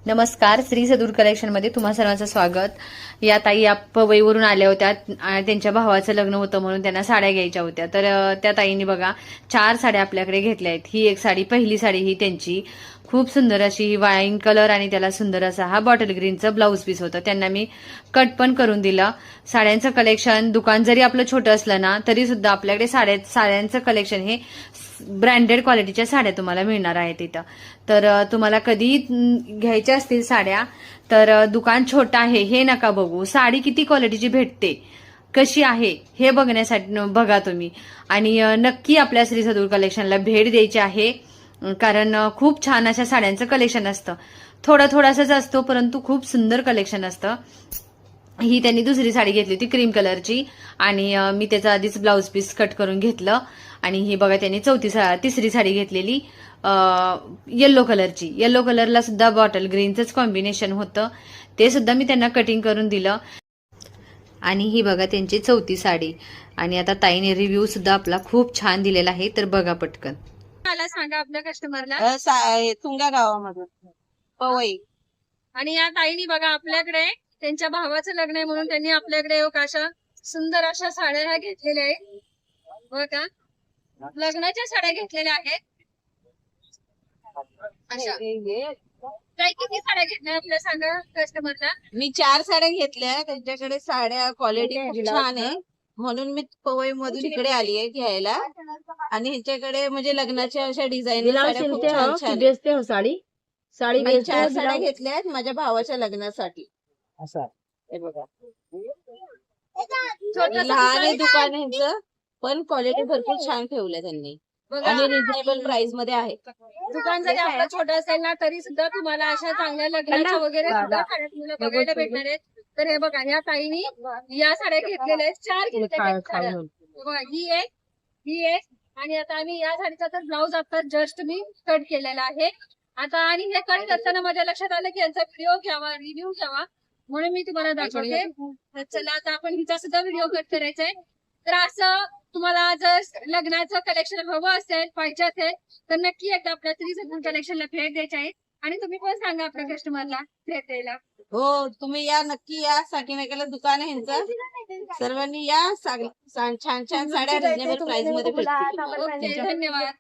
नमस्कार, श्री सदूर कलेक्शन मध्ये तुम्हा सर्वांचं स्वागत. या ताई या पवईवरून आल्या होत्या. त्यांच्या भावाचं लग्न होतं म्हणून त्यांना साड्या घ्यायच्या होत्या. तर त्या ताईंनी बघा 4 साड्या आपल्याकडे घेतल्या आहेत. ही एक साडी, पहिली साडी ही त्यांची खूप सुंदर अशी ही वाईन कलर आणि त्याला सुंदर असा हा बॉटल ग्रीनचं ब्लाऊज पीस होतं. त्यांना मी कट पण करून दिलं. साड्यांचं कलेक्शन दुकान जरी आपलं छोटं असलं ना तरी सुद्धा आपल्याकडे साड्यांचं कलेक्शन हे ब्रँडेड क्वालिटीच्या साड्या तुम्हाला मिळणार आहेत इथं. तर तुम्हाला कधी घ्यायच्या असतील साड्या तर दुकान छोटं आहे हे नका बघू. साडी किती क्वालिटीची भेटते, कशी आहे हे बघण्यासाठी बघा तुम्ही. आणि नक्की आपल्या श्री सदूर कलेक्शनला भेट द्यायची आहे. कारण खूप छान अशा साड्यांचं कलेक्शन असतं. थोडंसंच असतो परंतु खूप सुंदर कलेक्शन असतं. ही त्यांनी दुसरी साडी घेतली होती क्रीम कलरची आणि मी त्याचा आधीच ब्लाऊज पीस कट करून घेतलं. आणि ही बघा त्यांनी तिसरी साडी घेतलेली येल्लो कलरची. येल्लो कलरला सुद्धा बॉटल ग्रीनचंच कॉम्बिनेशन होतं, ते सुद्धा मी त्यांना कटिंग करून दिलं. आणि ही बघा त्यांची चौथी साडी. आणि आता ताईने रिव्ह्यू सुद्धा आपला खूप छान दिलेला आहे, तर बघा पटकन. मला सांगा आपल्या कस्टमरला. तुंगा गावामधून पवई. आणि या ताईनी बघा आपल्याकडे त्यांच्या भावाचं लग्न आहे म्हणून त्यांनी आपल्याकडे अशा सुंदर अशा साड्या ह्या घेतलेल्या आहेत बघा. लग्नाच्या साड्या घेतलेल्या आहेत. अशा ताई किती साड्या घेतल्या आपल्या सांगा कस्टमरला. मी 4 साड्या घेतल्या. त्यांच्याकडे साड्या क्वालिटी खूप छान आहे म्हणून मी पवई मधून इकडे आली आहे घ्यायला. आणि ह्याच्याकडे म्हणजे लग्नाच्या अशा डिझाईन साड्या खूप छान छान आहेत. साडी साडी मी 4 साड्या घेतल्या आहेत माझ्या भावाच्या लग्नासाठी. असं हे बघा छोटंसं लहान आहे दुकान दुकान ह्यांचं पण क्वालिटी भरपूर छान ठेवलंय त्यांनी बघा. आणि रिझनेबल प्राइस मध्ये आहे. दुकान जरी आपलं छोटं असेल ना तरी सुद्धा तुम्हाला अशा चांगल्या लग्नाच्या वगैरे सुद्धा साड्या तुम्हाला बघायला भेटणार आहेत. तर हे बघा या ताईनी या साड्या घेतलेल्या आहेत. 4 घेतलेल्या आहेत साड्या. हे बघा ही एक आणि आता आम्ही या साडीचा तर ब्लाऊज आता जस्ट मी कट केलेला आहे. आता आणि हे कट करताना माझ्या लक्षात आलं की यांचा व्हिडिओ घ्यावा, रिव्ह्यू घ्यावा म्हणून मी तुम्हाला दाखवते. तर चला आता आपण हिचा सुद्धा व्हिडिओ कट करायचा आहे. तर असं तुम्हाला जर लग्नाचं कलेक्शन हवं असेल, पाहिजे असेल तर नक्की एकदा आपल्या श्री सदूर कलेक्शनला भेट द्यायची आहे. आणि तुम्ही पण सांगा आपल्या कस्टमरला भेट द्यायला. हो तुम्ही या, नक्की या. साकीनाक्याला दुकान आहे ह्यांचं. सर्वांनी या. छान छान साड्या रिजनेबल प्राइस मध्ये भेटतील. ओके, धन्यवाद.